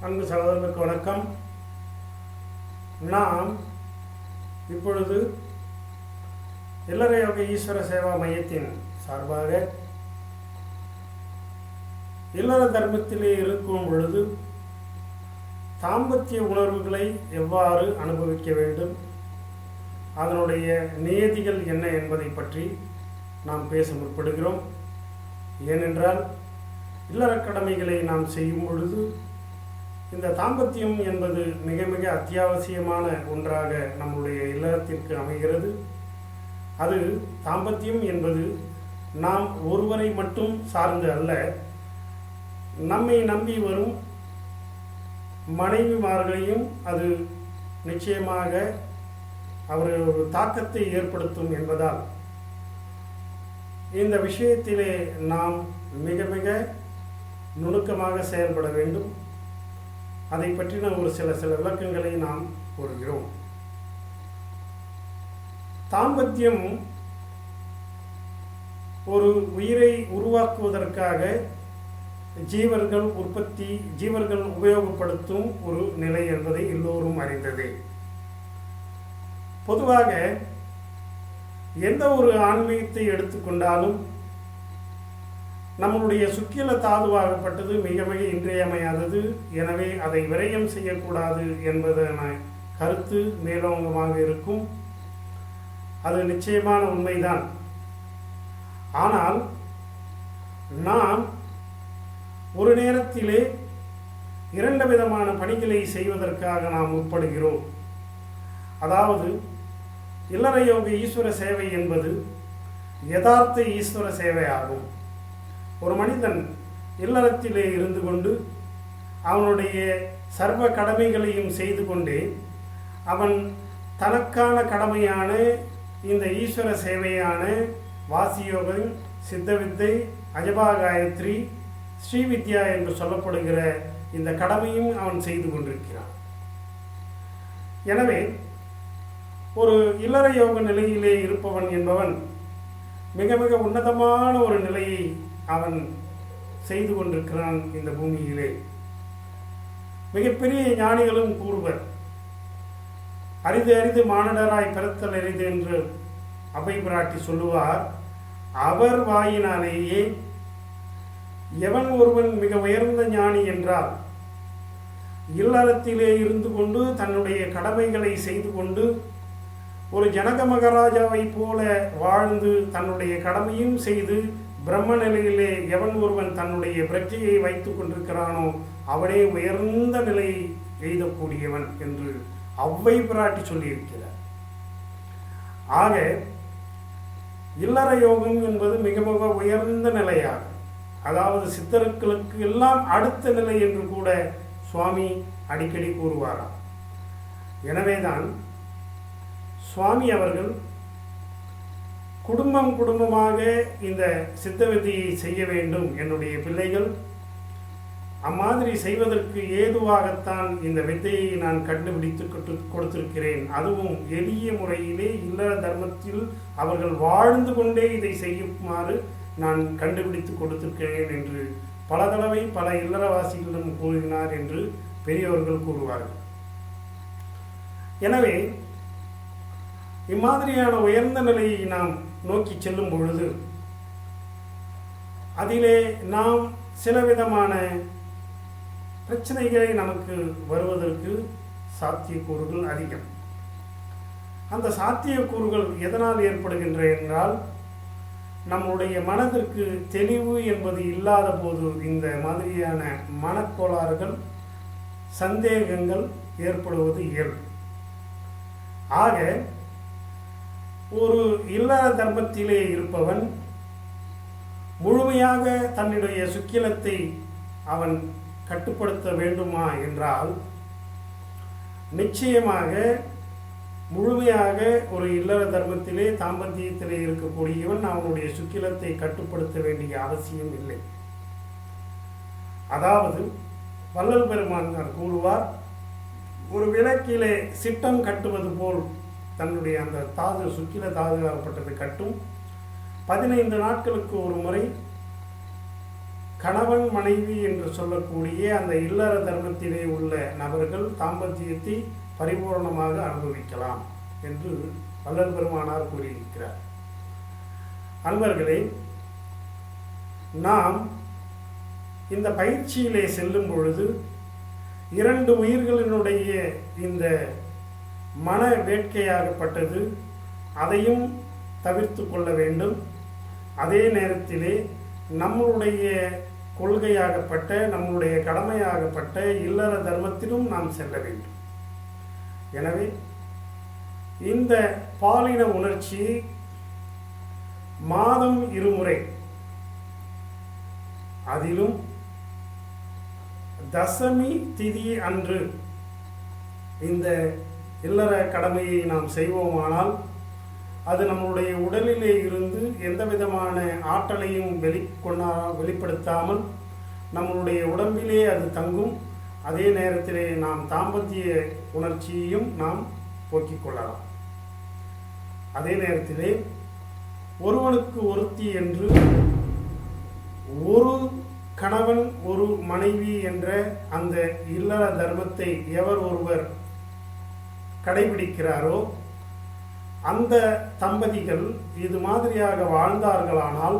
அன்பு சகோதரர்களுக்கு வணக்கம். நாம் இப்பொழுது இல்லற யோக ஈஸ்வர சேவா மையத்தின் சார்பாக இல்லற தர்மத்திலே இருக்கும் பொழுது தாம்பத்திய உணர்வுகளை எவ்வாறு அனுபவிக்க வேண்டும், அதனுடைய நியதிகள் என்ன என்பதை பற்றி நாம் பேச முற்படுகிறோம். ஏனென்றால் இல்லற கடமைகளை நாம் செய்யும் பொழுது இந்த தாம்பத்தியம் என்பது மிக மிக அத்தியாவசியமான ஒன்றாக நம்முடைய இல்லறத்திற்கு அமைகிறது. அது தாம்பத்தியம் என்பது நாம் ஒருவரை மட்டும் சார்ந்து அல்ல, நம்மை நம்பி வரும் மனைவிமார்களையும் அது நிச்சயமாக அவர்கள் ஒரு தாக்கத்தை ஏற்படுத்தும் என்பதால் இந்த விஷயத்திலே நாம் மிக மிக நுணுக்கமாக செயல்பட வேண்டும். அதை பற்றின ஒரு சில விளக்கங்களை நாம் கூறுகிறோம். தாம்பத்தியம் ஒரு உயிரை உருவாக்குவதற்காக ஜீவர்கள் உபயோகப்படுத்தும் ஒரு நிலை என்பதை எல்லோரும் அறிந்ததே. பொதுவாக எந்த ஒரு ஆன்மீகத்தை எடுத்துக்கொண்டாலும் நம்முடைய சுக்கில தாதுவாகப்பட்டது மிக மிக இன்றியமையாதது. எனவே அதை விரயம் செய்யக்கூடாது என்பதன கருத்து மேலோங்கமாக இருக்கும். அது நிச்சயமான உண்மைதான். ஆனால் நாம் ஒரு நேரத்திலே இரண்டு விதமான பணிகளை செய்வதற்காக நாம் முற்படுகிறோம். அதாவது இல்லற யோக ஈஸ்வர சேவை என்பது யதார்த்த ஈஸ்வர சேவை ஆகும். ஒரு மனிதன் இல்லறத்திலே இருந்து கொண்டு அவனுடைய சர்வ கடமைகளையும் செய்து கொண்டே அவன் தனக்கான கடமையான இந்த ஈஸ்வர சேவையான வாசியோகம், சித்தவித்தை, அஜபா காயத்ரி, ஸ்ரீவித்யா என்று சொல்லப்படுகிற இந்த கடமையும் அவன் செய்து கொண்டிருக்கிறான். எனவே ஒரு இல்லற யோக நிலையிலே இருப்பவன் என்பவன் மிக மிக உன்னதமான ஒரு நிலையை அவன் செய்து கொண்டிருக்கிறான். இந்த பூமியிலே மிகப்பெரிய ஞானிகளும் கூறுவர், அரிது அரிது மானிடராய் பிறத்தல் அரிது என்று அபை பிராட்டி சொல்லுவார். அவர் வாயினாலேயே எவன் ஒருவன் மிக உயர்ந்த ஞானி என்றால் இல்லறத்திலே இருந்து கொண்டு தன்னுடைய கடமைகளை செய்து கொண்டு ஒரு ஜனக மகாராஜாவை போல வாழ்ந்து தன்னுடைய கடமையும் செய்து பிரம்ம நிலையிலே எவன் ஒருவன் தன்னுடைய பிரஜையை வைத்துக் கொண்டிருக்கிறானோ அவனே உயர்ந்த நிலையை எய்தக்கூடியவன் என்று அவ்வை பிராட்டி சொல்லியிருக்கிறார். ஆக இல்லற யோகம் என்பது மிக மிக உயர்ந்த நிலையாகும். அதாவது சித்தர்களுக்கு எல்லாம் அடுத்த நிலை என்று கூட சுவாமி அடிக்கடி கூறுவாராம். எனவேதான் சுவாமி அவர்கள் குடும்பமாக இந்த சித்த விதியை செய்ய வேண்டும், என்னுடைய பிள்ளைகள் அம்மாதிரி செய்வதற்கு ஏதுவாகத்தான் இந்த வித்தையை நான் கண்டுபிடித்து கொடுத்திருக்கிறேன். அதுவும் எளிய முறையிலே இல்லற தர்மத்தில் அவர்கள் வாழ்ந்து கொண்டே இதை செய்யுமாறு நான் கண்டுபிடித்து கொடுத்திருக்கிறேன் என்று பல தடவை பல இல்லறவாசிகளிடம் கூறினார் என்று பெரியவர்கள் கூறுவார்கள். எனவே இம்மாதிரியான உயர்ந்த நிலையை நாம் நோக்கி செல்லும் பொழுது அதிலே நாம் சில விதமான பிரச்சனைகளை நமக்கு வருவதற்கு சாத்தியக்கூறுகள் அதிகம். அந்த சாத்தியக்கூறுகள் எதனால் ஏற்படுகின்றன என்றால், நம்முடைய மனதிற்கு தெளிவு என்பது இல்லாத போது இந்த மாதிரியான மனக்கோளாறுகள், சந்தேகங்கள் ஏற்படுவது இயல்பு. ஆக ஒரு இல்லற தர்மத்திலே இருப்பவன் முழுமையாக தன்னுடைய சுக்கிலத்தை அவன் கட்டுப்படுத்த வேண்டுமா என்றால், நிச்சயமாக முழுமையாக ஒரு இல்லற தர்மத்திலே தாம்பத்தியத்திலே இருக்கக்கூடியவன் அவனுடைய சுக்கிலத்தை கட்டுப்படுத்த வேண்டிய அவசியம் இல்லை. அதாவது வள்ளல் பெருமான் கூறுவார், ஒரு விளக்கிலே சிட்டம் கட்டுவது போல் தன்னுடைய அந்த தாது சுக்கில தாதுகாக்கப்பட்டது கட்டும். 15 நாட்களுக்கு ஒரு முறை கணவன் மனைவி என்று சொல்லக்கூடிய அந்த இல்லற தர்மத்திலே உள்ள நபர்கள் தாம்பத்தியத்தை பரிபூர்ணமாக அனுபவிக்கலாம் என்று வள்ளல் பெருமானார் கூறியிருக்கிறார். அன்பர்களே, நாம் இந்த பயிற்சியிலே செல்லும் பொழுது இரண்டு உயிர்களினுடைய இந்த மன வேட்கையாகப்பட்டது அதையும் தவிர்த்து கொள்ள வேண்டும். அதே நேரத்திலே நம்முடைய கொள்கையாகப்பட்ட நம்முடைய கடமையாகப்பட்ட இல்லற தர்மத்திலும் நாம் செல்ல வேண்டும். எனவே இந்த பாலின உணர்ச்சியை மாதம் இருமுறை, அதிலும் தசமி திதி அன்று இந்த இல்லற கடமையை நாம் செய்வோமானால் அது நம்முடைய உடலிலே இருந்து எந்த விதமான ஆற்றலையும் வெளிப்படுத்தாமல் நம்முடைய உடம்பிலே அது தங்கும். அதே நேரத்திலே நாம் தாம்பத்திய உணர்ச்சியையும் நாம் போக்கிக் கொள்ளலாம். அதே நேரத்திலே ஒருவனுக்கு ஒருத்தி என்று ஒரு கணவன் ஒரு மனைவி என்ற அந்த இல்லற தர்மத்தை எவர் ஒருவர் கடைபிடிக்கிறாரோ அந்த தம்பதிகள் இது மாதிரியாக வாழ்ந்தார்களானால்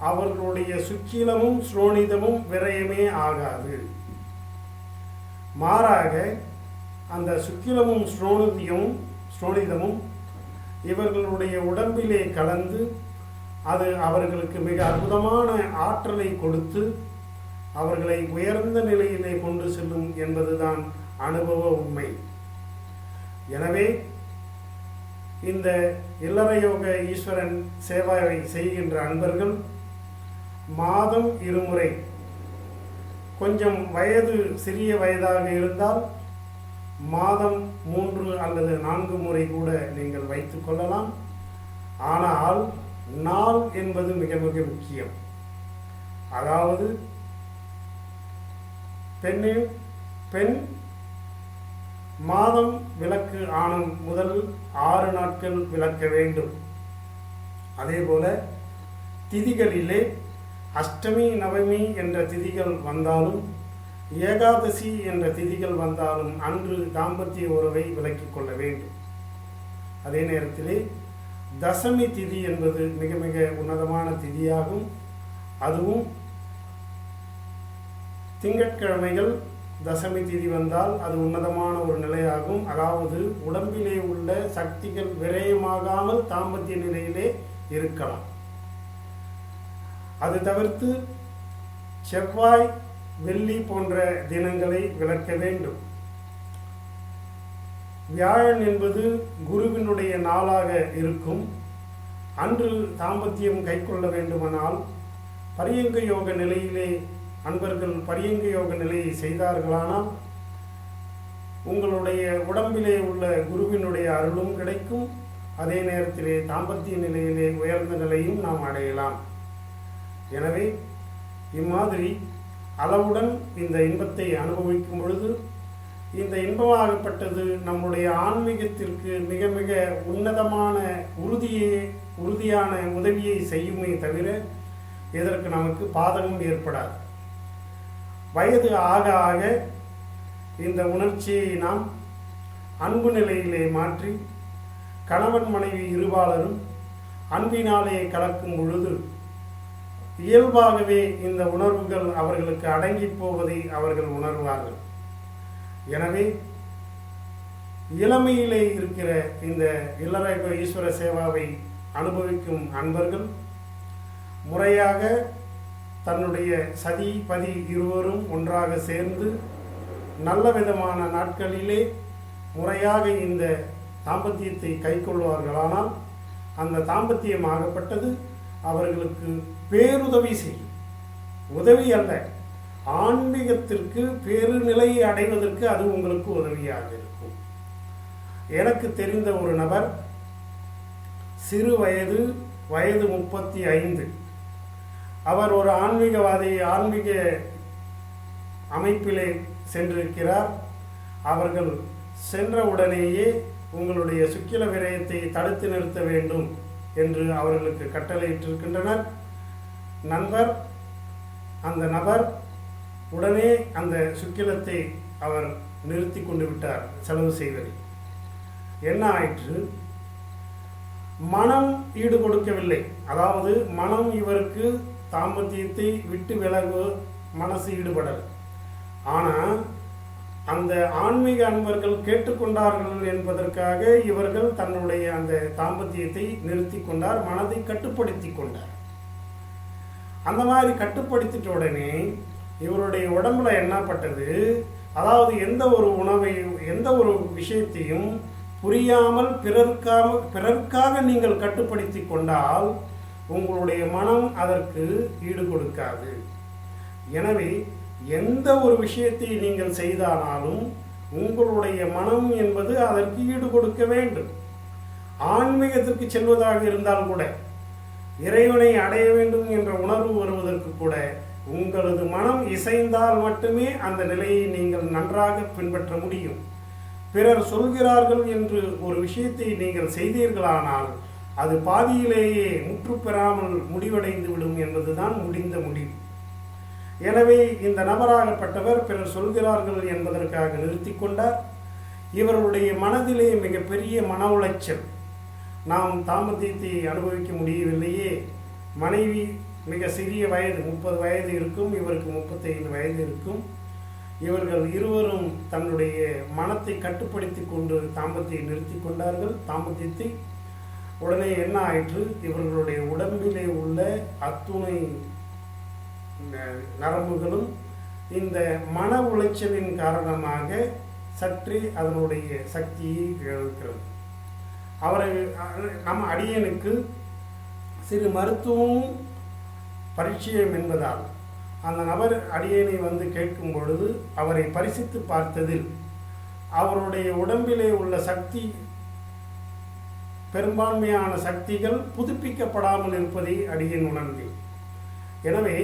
அவர்களுடைய சுக்கிலமும் ஸ்ரோணிதமும் விரயமே ஆகாது. மாறாக அந்த சுக்கிலமும் ஸ்ரோணிதமும் இவர்களுடைய உடம்பிலே கலந்து அது அவர்களுக்கு மிக அற்புதமான ஆற்றலை கொடுத்து அவர்களை உயர்ந்த நிலையிலே கொண்டு செல்லும் என்பதுதான் அனுபவ உண்மை. எனவே இந்த இல்லறயோக ஈஸ்வரன் சேவாவை செய்கின்ற அன்பர்கள் மாதம் இருமுறை, கொஞ்சம் வயது சிறிய வயதாக இருந்தால் மாதம் 3 அல்லது 4 முறை கூட நீங்கள் வைத்துக் கொள்ளலாம். ஆனால் நாள் என்பது மிக மிக முக்கியம். அதாவது பெண் மாதம் விலக்கு ஆன முதல் 6 நாட்கள் விலக்க வேண்டும். அதேபோல திதிகளிலே அஷ்டமி நவமி என்ற திதிகள் வந்தாலும் ஏகாதசி என்ற திதிகள் வந்தாலும் அன்று தாம்பத்திய உறவை விலக்கிக் கொள்ள வேண்டும். அதே நேரத்திலே தசமி திதி என்பது மிக மிக உன்னதமான திதியாகும். அதுவும் திங்கட்கிழமைகள் தசமி திதி வந்தால் அது உன்னதமான ஒரு நிலையாகும். அதாவது உடம்பிலே உள்ள சக்திகள் விரயமாகாமல் தாம்பத்திய நிலையிலே இருக்கலாம். அது தவிர்த்து செவ்வாய் வெள்ளி போன்ற தினங்களை விலக்க வேண்டும். வியாழன் என்பது குருவினுடைய நாளாக இருக்கும். அன்று தாம்பத்தியம் கைக்கொள்ள வேண்டுமானால் பரியங்க யோக நிலையிலே அன்பர்கள் பரியங்க யோக நிலையை செய்தார்களானால் உங்களுடைய உடம்பிலே உள்ள குருவினுடைய அருளும் கிடைக்கும். அதே நேரத்திலே தாம்பத்திய நிலையிலே உயர்ந்த நிலையும் நாம் அடையலாம். எனவே இம்மாதிரி அளவுடன் இந்த இன்பத்தை அனுபவிக்கும் பொழுது இந்த இன்பமாகப்பட்டது நம்முடைய ஆன்மீகத்திற்கு மிக மிக உன்னதமான உறுதியான உதவியை செய்யுமே தவிர இதற்கு நமக்கு பாதகம் ஏற்படாது. வயது ஆக ஆக இந்த உணர்ச்சியை நாம் அன்பு நிலையிலே மாற்றி கணவன் மனைவி இருபாலரும் அன்பினாலே கலக்கும் பொழுது இயல்பாகவே இந்த உணர்வுகள் அவர்களுக்கு அடங்கி போவதை அவர்கள் உணர்வார்கள். எனவே இளமையிலே இருக்கிற இந்த இல்லற ஈஸ்வர சேவாவை அனுபவிக்கும் அன்பர்கள் முறையாக தன்னுடைய சதி பதி இருவரும் ஒன்றாக சேர்ந்து நல்ல விதமான நாட்களிலே முறையாக இந்த தாம்பத்தியத்தை கைக்கொள்வார்களானால் அந்த தாம்பத்தியமாகப்பட்டது அவர்களுக்கு பேருதவி செய்யும். உதவி அல்ல, ஆன்மீகத்திற்கு பேருநிலையை அடைவதற்கு அது உங்களுக்கு உதவியாக இருக்கும். எனக்கு தெரிந்த ஒரு நபர் சிறு வயது 35. அவர் ஒரு ஆன்மீக அமைப்பிலே சென்றிருக்கிறார். அவர்கள் சென்ற உடனேயே உங்களுடைய சுக்கில விரயத்தை தடுத்து நிறுத்த வேண்டும் என்று அவர்களுக்கு கட்டளையிட்டிருக்கின்றனர். நண்பர் அந்த நபர் உடனே அந்த சுக்கிலத்தை அவர் நிறுத்தி கொண்டு விட்டார் செலவு செய்வதை. என்ன ஆயிற்று? மனம் ஈடு கொடுக்கவில்லை. அதாவது மனம் இவருக்கு தாம்பத்தியத்தை விட்டு விலகு மனசு ஈடுபடல். ஆனால் அந்த ஆன்மீக அன்பர்கள் கேட்டுக்கொண்டார்கள் என்பதற்காக இவர்கள் தன்னுடைய அந்த தாம்பத்தியத்தை நிறுத்தி கொண்டார், மனதை கட்டுப்படுத்தி கொண்டார். அந்த மாதிரி கட்டுப்படுத்திட்ட உடனே இவருடைய உடம்புல என்னப்பட்டது, அதாவது எந்த ஒரு உணவையும் எந்த ஒரு விஷயத்தையும் புரியாமல் பிறருக்காக நீங்கள் கட்டுப்படுத்தி கொண்டால் உங்களுடைய மனம் அதற்கு ஈடு கொடுக்காது. எனவே எந்த ஒரு விஷயத்தை நீங்கள் செய்தாலும் உங்களுடைய மனம் என்பது அதற்கு ஈடு கொடுக்க வேண்டும். ஆன்மீகத்திற்கு செல்வதாக இருந்தால் கூட, இறைவனை அடைய வேண்டும் என்ற உணர்வு வருவதற்கு கூட உங்களது மனம் இசைந்தால் மட்டுமே அந்த நிலையை நீங்கள் நன்றாக பின்பற்ற முடியும். பிறர் சொல்கிறார்கள் என்று ஒரு விஷயத்தை நீங்கள் செய்தீர்களானால் அது பாதியிலேயே முற்று பெறாமல் முடிவடைந்து விடும் என்பதுதான் முடிந்த முடிவு. எனவே இந்த நபராகப்பட்டவர் பிறர் சொல்கிறார்கள் என்பதற்காக நிறுத்தி கொண்டார். இவருடைய மனதிலே மிகப்பெரிய மன உளைச்சல். நாம் தாம்பத்தியத்தை அனுபவிக்க முடியவில்லையே, மனைவி மிக சிறிய வயது 30 வயது இருக்கும், இவருக்கு 35 வயது இருக்கும். இவர்கள் இருவரும் தன்னுடைய மனத்தை கட்டுப்படுத்தி கொண்டு தாம்பத்தியை நிறுத்தி கொண்டார்கள். தாம்பத்தியத்தை உடனே என்ன ஆயிற்று, இவர்களுடைய உடம்பிலே உள்ள அத்துணை நரம்புகளும் இந்த மன உளைச்சலின் காரணமாக சற்றே அதனுடைய சக்தியை இழக்கிறது. அவரை நம் அடியனுக்கு சிறு மருத்துவம் பரிச்சயம் என்பதால் அந்த நபர் அடியனை வந்து கேட்கும் பொழுது அவரை பரிசித்து பார்த்ததில் அவருடைய உடம்பிலே உள்ள சக்தி, பெரும்பான்மையான சக்திகள் புதுப்பிக்கப்படாமல் இருப்பதை அடியன் உணர்ந்தேன். எனவே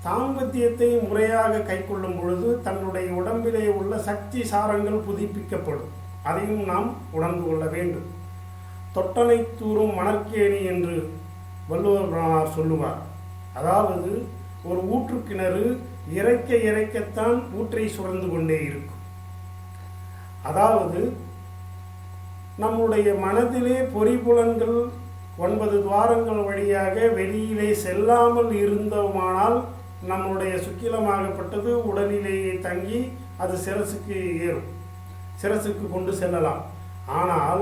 தாம்பத்தியத்தை முறையாக கைக்கொள்ளும் பொழுது தன்னுடைய உடம்பிலே உள்ள சக்தி சாரங்கள் புதுப்பிக்கப்படும். அதையும் நாம் உணர்ந்து கொள்ள வேண்டும். தொட்டனை தூரும் மணற்கேணி என்று வள்ளுவர் பிரானார் சொல்லுவார். அதாவது ஒரு ஊற்று கிணறு இறைக்கத்தான் ஊற்றை சுரந்து கொண்டே இருக்கும். அதாவது நம்முடைய மனதிலே பொறிபுலன்கள் 9 துவாரங்கள் வழியாக வெளியிலே செல்லாமல் இருந்தோமானால் நம்முடைய சுக்கிலமாகப்பட்டது உடலிலேயே தங்கி அது சிரசுக்கு ஏறும், சிரசுக்கு கொண்டு செல்லலாம். ஆனால்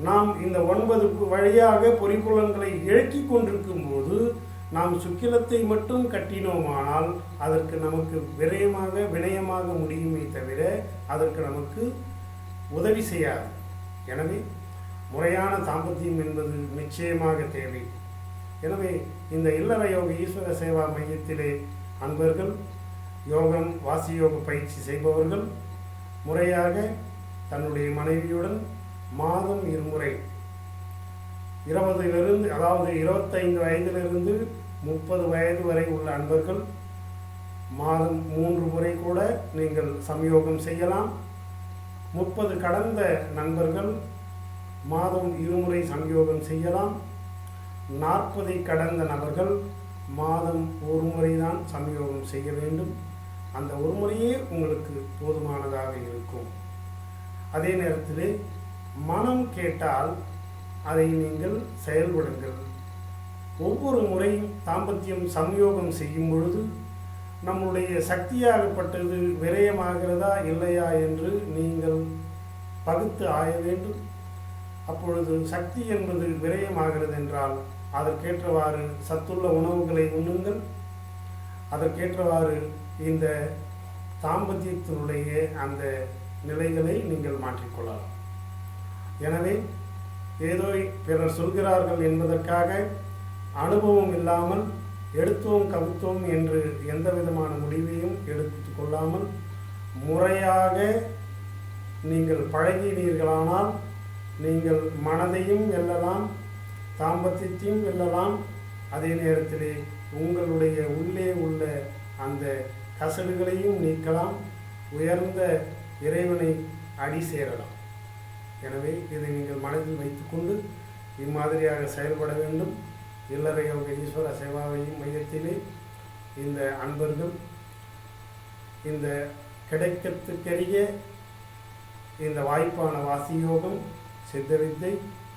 நாம் இந்த 9 வழியாக பொறிபுலன்களை இழக்கி கொண்டிருக்கும் போது நாம் சுக்கிலத்தை மட்டும் கட்டினோமானால் அதற்கு நமக்கு வினயமாக முடியுமே தவிர அதற்கு நமக்கு உதவி செய்யாது. எனவே முறையான தாம்பத்தியம் என்பது நிச்சயமாக தேவை. எனவே இந்த இல்லற யோக ஈஸ்வர சேவா மையத்திலே அன்பர்கள், யோகம் வாசியோக பயிற்சி செய்பவர்கள் முறையாக தன்னுடைய மனைவியுடன் மாதம் 2 முறை 20 அதாவது 25 வயதிலிருந்து 30 வயது வரை உள்ள அன்பர்கள் மாதம் 3 முறை கூட நீங்கள் சம்யோகம் செய்யலாம். 30 கடந்த நண்பர்கள் மாதம் 2 முறை சம்யோகம் செய்யலாம். 40 கடந்த நபர்கள் மாதம் 1 முறை தான் சம்யோகம் செய்ய வேண்டும். அந்த ஒரு முறையே உங்களுக்கு போதுமானதாக இருக்கும். அதே நேரத்தில் மனம் கேட்டால் அதை நீங்கள் செயல்படுங்கள். ஒவ்வொரு முறையும் தாம்பத்தியம் சம்யோகம் செய்யும் பொழுது நம்முடைய சக்தியாகப்பட்டது விரயமாகிறதா இல்லையா என்று நீங்கள் பகுத்து ஆய வேண்டும். அப்பொழுது சக்தி என்பது விரயமாகிறது என்றால் அதற்கேற்றவாறு சத்துள்ள உணவுகளை உண்ணுங்கள். அதற்கேற்றவாறு இந்த தாம்பத்தியத்தினுடைய அந்த நிலைகளை நீங்கள் மாற்றிக்கொள்ளலாம். எனவே ஏதோ பிறர் சொல்கிறார்கள் என்பதற்காக அனுபவம் இல்லாமல் எடுத்தோம் கவித்தோம் என்று எந்த விதமான முடிவையும் எடுத்து கொள்ளாமல் முறையாக நீங்கள் பழகினீர்களானால் நீங்கள் மனதையும் வெல்லலாம், தாம்பத்தியத்தையும் வெல்லலாம். அதே நேரத்திலே உங்களுடைய உள்ளே உள்ள அந்த கசடுகளையும் நீக்கலாம், உயர்ந்த இறைவனை அடி சேரலாம். எனவே இதை நீங்கள் மனதில் வைத்துக்கொண்டு இம்மாதிரியாக செயல்பட வேண்டும். இல்லற யோக ஈஸ்வர சேவாவையும் மையத்திலே இந்த அன்பர்கள் இந்த கிடைக்கத்துக்கரிய இந்த வாய்ப்பான வாசியோகம், சித்தவித்தை,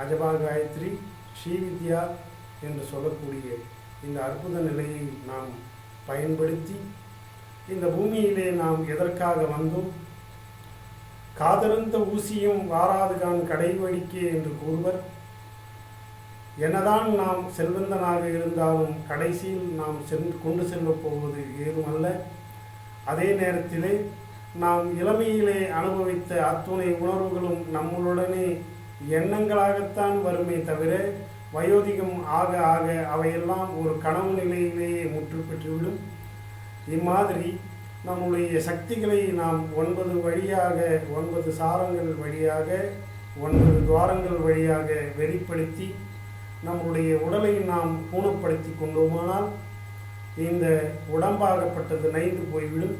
அஜபா காயத்ரி, ஸ்ரீவித்யா என்று சொல்லக்கூடிய இந்த அற்புத நிலையை நாம் பயன்படுத்தி இந்த பூமியிலே நாம் எதற்காக வந்தோம்? காதருந்த ஊசியும் வாராதுகான் கடைவழிக்கே என்று கூறுவர். என்னதான் நாம் செல்வந்தனாக இருந்தாலும் கடைசியில் நாம் கொண்டு செல்லப் போவது ஏதுமல்ல. அதே நேரத்திலே நாம் இளமையிலே அனுபவித்த அத்துணை உணர்வுகளும் நம்மளுடனே எண்ணங்களாகத்தான் வருமே தவிர வயோதிகம் ஆக ஆக அவையெல்லாம் ஒரு கனவு நிலையிலேயே முற்று பெற்றுவிடும். இம்மாதிரி நம்முடைய சக்திகளை நாம் 9 வழியாக 9 சாரங்கள் வழியாக 9 துவாரங்கள் வழியாக வெளிப்படுத்தி நம்முடைய உடலை நாம் பூணப்படுத்தி கொண்டோமானால் இந்த உடம்பாகப்பட்டது நைந்து போய்விடும்.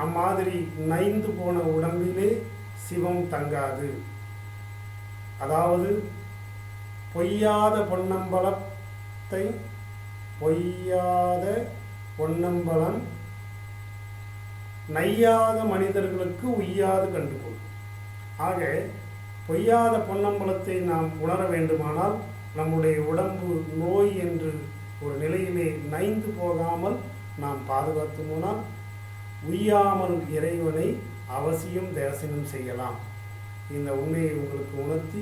அம்மாதிரி நைந்து போன உடம்பிலே சிவம் தங்காது. அதாவது பொய்யாத பொன்னம்பலத்தை பொய்யாத பொன்னம்பலம் நையாத மனிதர்களுக்கு உய்யாது கண்டுகொள். ஆக பொய்யாத பொன்னம்பலத்தை நாம் உணர வேண்டுமானால் நம்முடைய உடம்பு நோய் என்று ஒரு நிலையிலே நைந்து போகாமல் நாம் பாதுகாத்து போனால் உய்யாமல் இறைவனை அவசியம் தரிசனம் செய்யலாம். இந்த உண்மையை உங்களுக்கு உணர்த்தி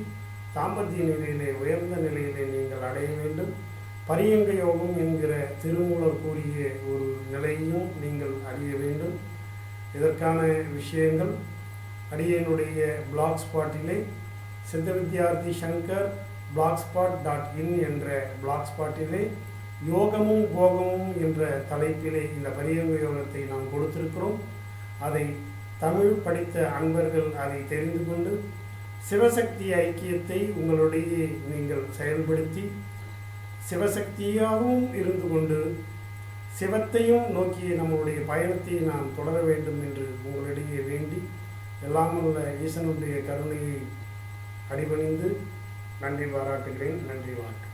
தாம்பத்திய நிலையிலே உயர்ந்த நிலையிலே நீங்கள் அடைய வேண்டும். பரியங்க யோகம் என்கிற திருமூலர் கூறிய ஒரு நிலையையும் நீங்கள் அறிய வேண்டும். இதற்கான விஷயங்கள் அடியனுடைய பிளாக் ஸ்பாட்டிலே சித்த வித்யார்த்தி சங்கர் blogspot.in என்ற பிளாக் ஸ்பாட்டிலே யோகமும் போகமும் என்ற தலைப்பிலே இந்த பரியங்க யோகத்தை நாம் கொடுத்திருக்கிறோம். அதை தமிழ் படித்த அன்பர்கள் அதை தெரிந்து கொண்டு சிவசக்தி ஐக்கியத்தை உங்களுடைய நீங்கள் செயல்படுத்தி சிவசக்தியாகவும் இருந்து கொண்டு சிவத்தையும் நோக்கிய நம்முடைய பயணத்தை நாம் தொடர வேண்டும் என்று உங்களிடையே வேண்டி எல்லாமுள்ள ஈசனுடைய கருணையை அடிபணிந்து நன்றி பாராட்டுகிறேன். நன்றி வணக்கம்.